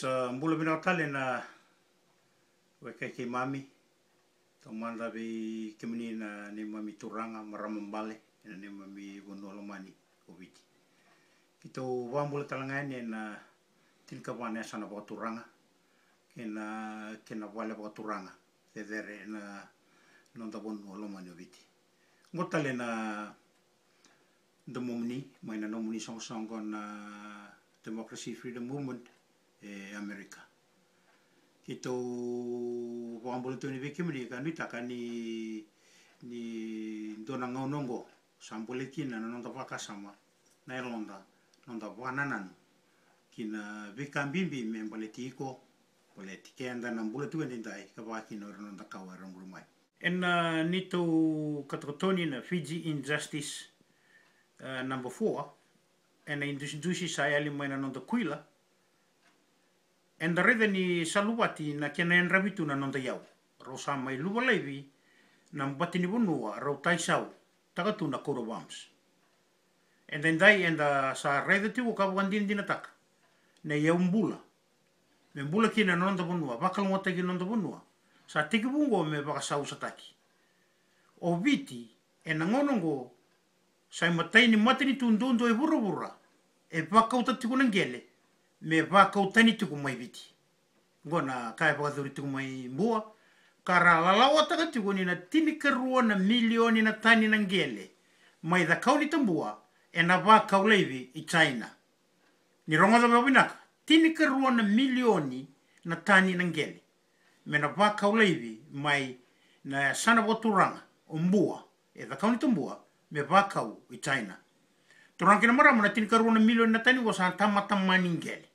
Sa mbula mina tale na weka ke mami to manda be kemini na ne mami turanga maramambale na ne mami bono lomani oviti kito wambula talanga ne na tinka wana sana ba turanga kena wale ba turanga tedere na nonda bono lomani oviti ngotale na domomni maina nomuni song na Democracy Freedom Movement Amerika. Kito wambulu tu ni vikimri kan mitaka ni dona ngonongo sambule kina nonda wakasama na elonda nonda wananan kina vikambimbi membaletiko politike anda nambula tu ndai kabaki no nonda kawara ngurumai. En nito katotoni na Fiji Injustice number 4 en introduce saya lima na nonda kuila. En da reda ni saluati na kena en rabitu na nonda yau. Rosa mai luwa levi na mbati ni bonua rau taisau takatu na koro wams. En den dai en da sa reda tiwo ka wandin dina tak. Na yau mbula. Me mbula kina nonda bonua. Bakal ngota ki nonda bonua. Sa tiki bungo me baka sau sataki. O viti en ngonongo sai matai ni mati ni tundondo e bura e baka utatiku nangele. Me baka utani tuku mai viti. Ngona kai baka dhuri tuku mai mbua. Kara lalawa taka tuku ni na tini kerua na milioni na tani nangele. Mai dha kauni tambua e na baka uleivi i China. Ni rongoza mewinaka. Tini kerua na milioni na tani nangele. Me na baka uleivi mai na sana waturanga o mbua. E dha kauni tambua me baka u i China. Turang kina marama na tini kerua na milioni na tani wasa tamatama ningele.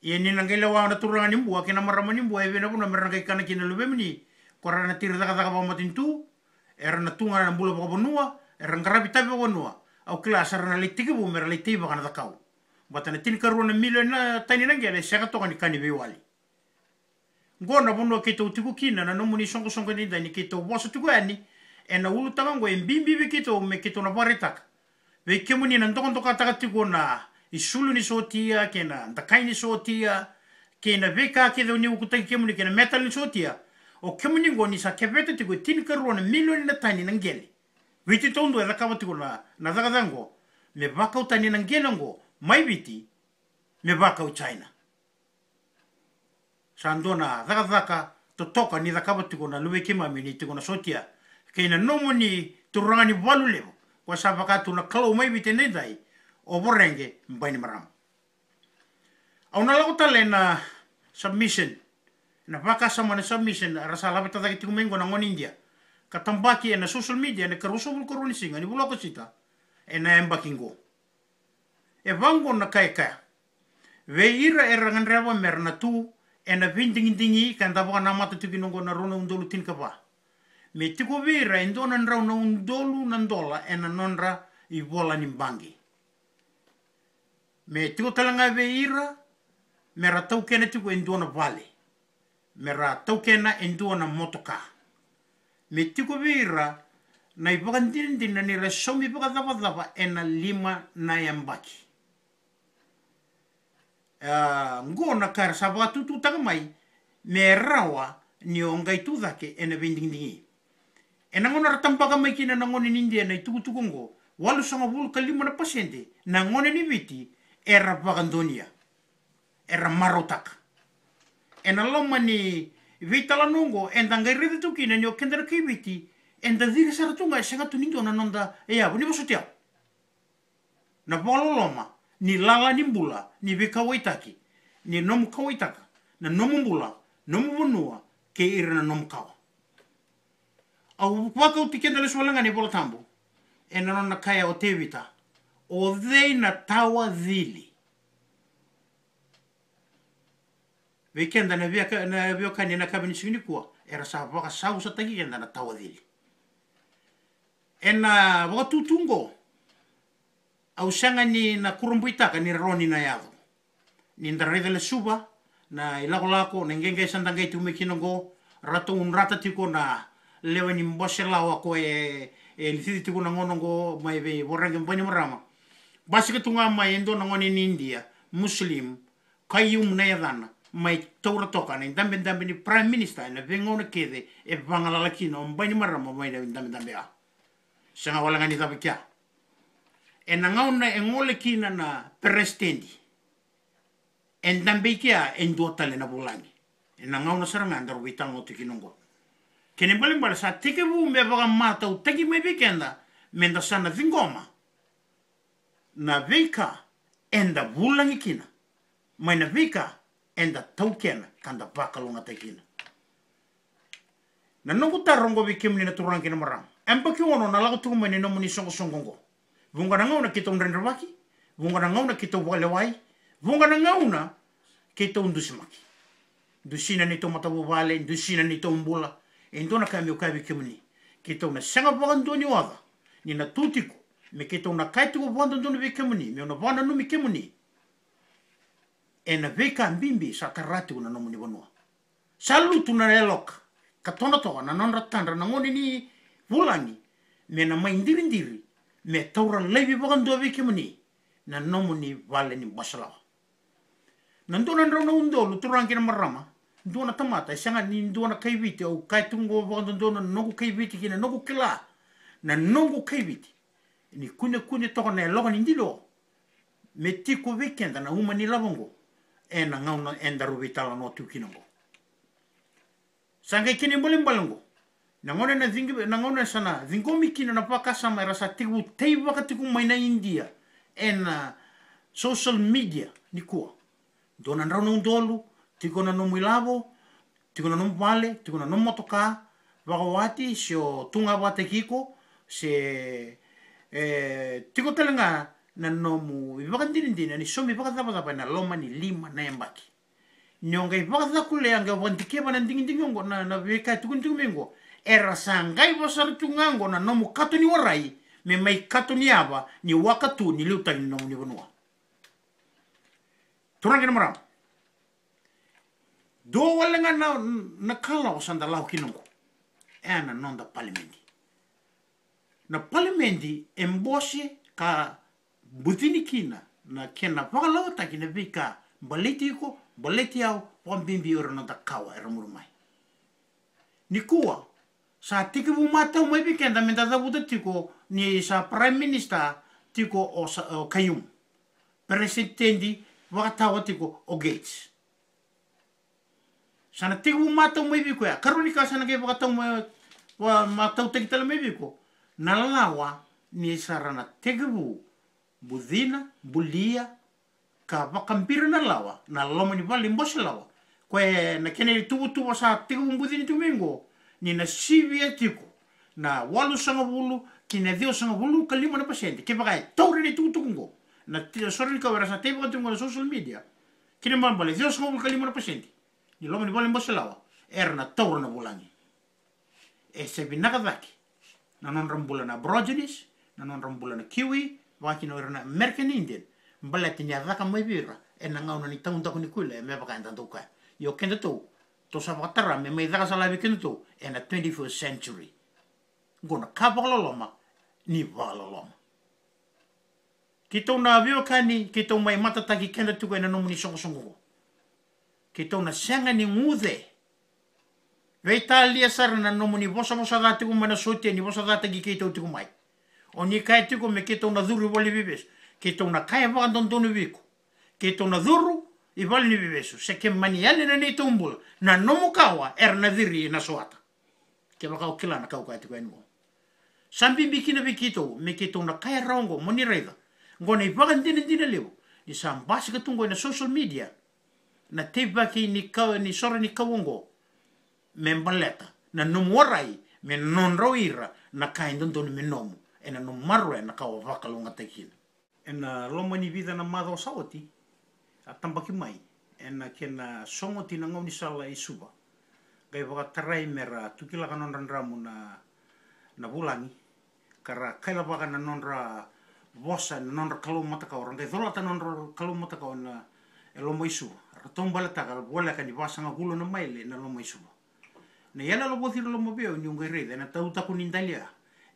Ia ni nangela wa na turanga ni mbua kena marama ni mbua evena puna meranga ikana kina lubemni kora na tira taka pa matintu era na tunga na mbula pa bonua era ngarabi tabi pa bonua au kila sara na litiki bu mera litiki pa kana takau bata na tin karu na milion na tani nangela seka toka ni kani bewali ngona bonua kito utiku kina na nomuni songo ni dani kito boso tuku ani ena ulu tangango embimbi be kito me kito na paritaka ve kemuni na ndokon toka taka tiku na isulu ni sotia kena ndakai ni sotia kena veka ke do ni ukutai kemuni kena metal ni sotia o kemuni ngoni sa kebete tiku tin karona milioni na tani nangeli viti tondo e lakaba tiku na zagadango me baka utani nangeli ngo mai viti me baka u China sandona zagadaka to toka ni lakaba tiku na luwe kema mini tiku na sotia kena nomoni turani walu levo kwa sabaka tu na klau mai viti nendai o borenge mbani maram. Au na lauta le na submission. Na baka sama na submission rasa labeta taki tiku mengo na ngoni India. Katambaki e na social media na karuso bul koroni singa ni buloko sita. E na embakingo. E vango na kaya. Ve ira e ranganrewa merna tu e na vindingi kandabaka na mata tuki nongo na rona undolu tin kapa. Me tiku vira e ndona nrau na undolu nandola e na nonra I vola ni mbangi. Me tiko talanga ve ira, me ra tau kena tiko enduana vale. Me ra tau kena enduana motoka. Me tiko ve ira, na ipakandindina ni ra somi pakadava ena 5 na yambaki. Ngona kara sabaka tutu takamai, me rawa ni ongai tudake ena vendingdingi. Ena ngona ratampaka mai kina na ngone nindia na itukutukungo, walu sanga bulu ka 5% na ngone ni viti, era pagandonia era marotaka ena loma ni vitala nungo enda ngai tukina ni okendera kibiti enda diri saratunga senga tunindo na nonda ya buni bosutia na bolo loma ni lala ni mbula ni vikawaitaki ni nomu kawaitaka na nomu mbula nomu bonua ke ira na nomu kawa au waka utikenda le swalanga ni bola tambo ena nona kaya o tevita o dhei na tawa dhili. Wekenda na vioka ni na kabini sini kuwa. Era sa waka sau sa tagi kenda na tawa dhili. Ena waka tutungo. Au sanga ni na kurumbuitaka ni roni na yado. Ni ndareda le suba. Na ilako lako na ngenge sandangai tume kinongo. Rato unrata tiko na lewa ni mbose lawa ko lithiti tiko na ngonongo mai ve borenge mbani marama. Basi tunga mai endo na ngoni ni India, Muslim, Kayum na yadana mai taura toka na dambe ni prime minister na vengo na kede e vangala lakino mbani marama mai dambe a sanga wala ngani tabe kya e na ngauna e ngole kina na presidenti en dambe kya en dotale na bulani e na ngauna saranga ndar wital no tikinongo kene bali sa teke bu me vaga mata u teki me bekenda menda sana vingoma na vika enda bulangi kina mai na vika enda taukena kanda bakalonga tekina na nongo tarongo bikimni na turangi na marang empaki wono na lago tuku mene nomu ni songo vunga na ngauna kita unrenderwaki vunga na ngauna kita walewai vunga na ngauna kita undusimaki dusina ni tomata vale dusina ni tombula endona kami ukabi kimni kita una sanga bagandoni wada ni na tutiko me kita una kaitu wanda ndoni bikimni me una wana no mikimni ena veka mbimbi sa karati una nomu ni bonua salutu na elok katona toa na non ratandra na ngoni ni vulani me na mai ndiri me taura levi bagando bikimni na nomu ni vale ni basalawa na ndona ndona undolo turangi na marama ndona tamata sanga ni ndona kaiviti au kaitungo bagando ndona nogu kaiviti kina nogu kila na nogu kaiviti ni kune toka na eloka ni ndilo me tiko weekend na uma ni lavongo ena ngauna enda rubitala no tukinongo sanga kini mbalingo na ngone na zingi na ngone sana zingomi kina na pakasa mai rasa tiku tei wakati ku mai na India ena social media ni kuwa dona ndrono ndolu tiko na no milavo tiko na no vale tiko na no motoka wakawati sio tunga wate kiko se tiko telenga na nomu ibakandindina ni somi bakatapa na loma ni lima na yambaki nyonga ibakatha kule anga wantike bana ndingingo na veka tukuntumengo era sangai bosar tungango na nomu kato ni warai me mai kato ni aba ni wakatu ni luta ni nomu ni bonua turangi na maram do walenga na kala sanda lau kinongo ena nonda parlamenti na parlamenti emboshe ka butini kina na kena pakalawa taki na vika baleti ko baleti au wambimbi ora na takawa era murumai ni kuwa sa tiki bu mata mo bikenda menda da buta tiko ni sa prime minister tiko o Kayum presidenti wakatawa tiko o Gates sana tiki bu mata mo biko ya karonika sana ke wakatawa wa mata tiki tala mo biko na lawa ni sarana tiki bu budina bulia ka vakampira na lawa na loma ni vali mboshe lawa kwe na kene tubu sa tiku budini tumingo ni na sivia tiku na walu sanga bulu kina dio sanga bulu ka 5% ke bagai tauri ni tubu na tira sorry ka wera sa tebe ka tungo na social media kine mambale dio sanga bulu ka 5% ni loma ni vali mboshe lawa na tauri na bulangi se binaka vaki na non rambula na Aborigines na non rambula na Kiwi waki no na American Indian mbalati nya vaka mo bira ena ngauna ni taunda ko ni kule me baka ndandu ka yo kende to sa vatara me me daga sala kende to ena 21st century gona kabalo loma ni vala loma kito na vio kani kito mai mata taki kende tu ko ena no muni songo kito na sanga ni ngude veitalia sarna no muni bosa dati ko mana sote ni bosa dati ki kito tu mai oni kai tuko me kito na duru wali bibes kito na kai va ndondonu viko kito na duru i wali ni bibesu se ke maniale na ni tumbul na nomukawa na diri na soata ke baka okila na kau kai tuko enmo sambi bikina bikito me kito na kai rongo moni reda ngone va ndine lewo ni sambasi ka tungo na social media na teba ki ni kau ni sora ni kawongo membaleta na nomuorai me non roira na kai ndondonu me nomu ena no marwe na kawa vakalunga tekina ena loma ni vida na madho sawati atambaki mai ena kena songoti na ngoni sala isuba gai vaka tarai mera tukila kanon randramu na bulangi kara kaila vaka na nonra vosa na nonra kalumata ka orang gai dholata nonra kalumata ka na loma isuba ratombala taka wala ka ni vasanga gulo na maile na loma isuba na yala lo bothiro loma beo ni ungai reda na tauta kunindalia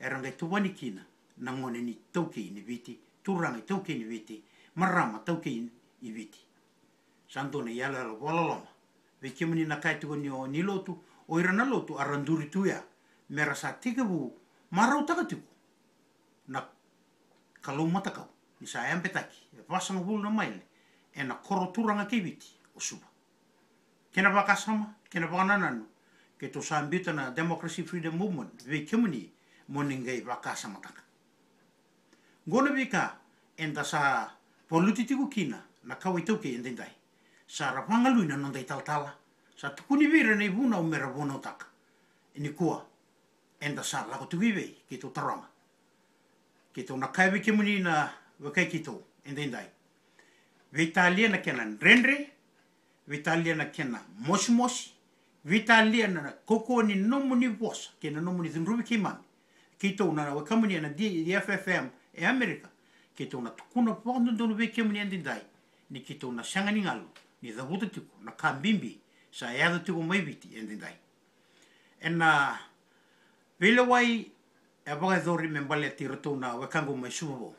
era ngai tuwani kina na ngone ni tauke ni viti turangi tauke ni viti marama tauke ni viti santo na yala la vololoma ve kemuni na kai tuko ni o ni lotu o ira na lotu aranduri tuya mera sa tikabu marau takatiku na kalau mata kau ni sa ampe taki pasang bulu na maile e na koro turanga kibiti o suba kena bakasama kena bakanananu ke to sambita na Democracy Freedom Movement ve kemuni moningai bakasama taka gona vika enda sa politiku kina na kau itu ke endendai sa rapangalu na nondai taltala sa tukuni vira nei vuna o mera vono taka ini kua enda sa lako tuive ke to taranga ke to na kai ke muni na wakai kito endendai Vitalia na kena rendre Vitalia na kena mosmos Vitalia na koko ni nomu ni vosa kena nomu ni zunrubi kimani kito na wakamuni na DFFM e Amerika kito na tukuna pondo dono ve kemuni endendai ni kito na sangani ngalo ni dhabuta tiku na kambimbi sa yada tiku maibiti endendai ena vile wai e baga dhori membale tirato na wakango mai subo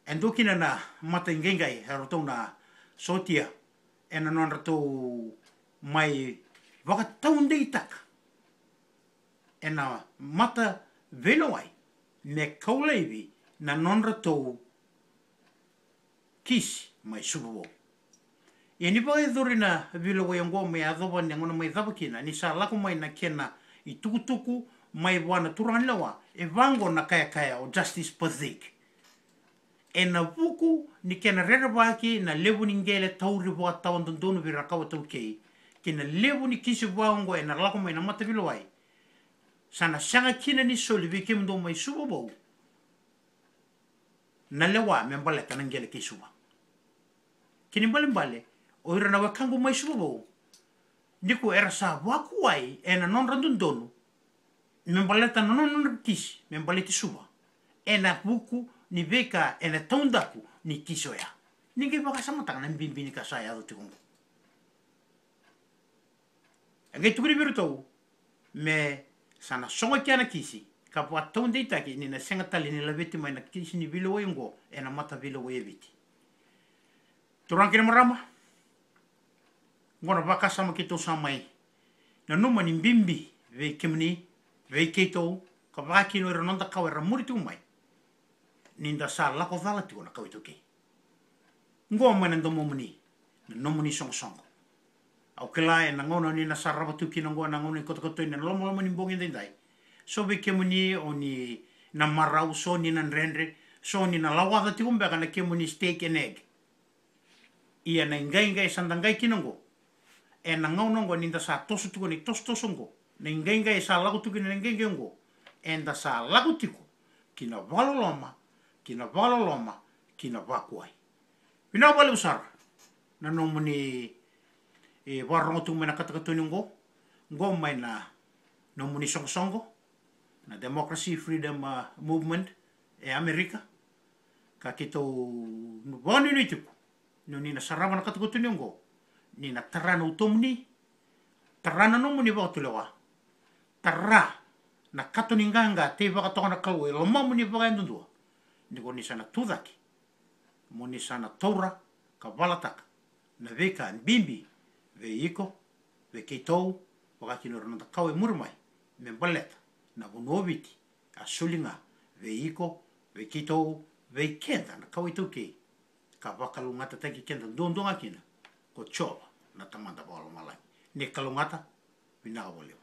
endo kina na mata ingengai haroto na sotia ena non rato mai vaga taunde itaka ena mata vile wai me kauleivi na non rato kisi mai subo e ni baga dhori na vile wai ngo me adhoba ni ngona mai dhabakina ni sa lako mai na kena i tukutuku mai wana turani lawa e vango na kaya o Justice Pathik e na vuku ni kena rere waki na levu ni ngele tauri wa tau ndondonu vira kawa tau kei kena levu ni kisi wango e na lako mai na mata vilo wai sana sanga kina ni soli vi kemdo mai subo na lewa membale kana ngele kisuba kini mbale o ira na wakango mai subo Niku era sa waku wai e na non randundonu membaleta na non kisi membaleti suba e na buku ni veka e na taundaku ni kiso ya ninge baka samata na mbimbini ka sa ya do tikungu ngai tukuri biruto me sana songa kiana kisi ka po taunde itaki ni na senga tali ni laveti mai na kisi ni vilo wengo e na mata vilo weviti turankire marama ngona baka sama kito samai na numa ni mbimbi ve kemni ve kito ka baki no ronda kawera muritu mai ninda sa la ko vala tu na kawito ke ngoma na ndomo muni na nomuni song au kela na ngona ni na saraba tu ki ngona ngona koto ni lomo lomo ni bongi dai so ve kemni oni na marau so ni na rendre so ni na lawa tu umbe kana kemni steak and egg ia na ngai sandangai kinongo e na ngaunongo ninda sa tosu tuko ni tosongo na ngenga sa lagu tuko ni ngengengo enda sa lagu tiko kina valoloma kina vakuai pina vale usar na nomuni e warrongo tu mena katakatunungo ngo mai na nomuni songo na Democracy Freedom Movement e Amerika ka kito boni ni tiko no ni na sarama na katakatunungo ni na tarana utomni tarana no muni ba tulewa tarra na katoninganga te ba katona kawe lo mamuni ba ndu ni ko ni sana tudaki moni sana tora ka balataka na veka bimbi veiko veketo ba kino ronda kawe murmai me baleta na bonoviti asulinga veiko veketo vekenda na kawe tuke ka bakalungata taki kenda ndonga kina ko choba na tamanda bolo malai ni kalungata binawole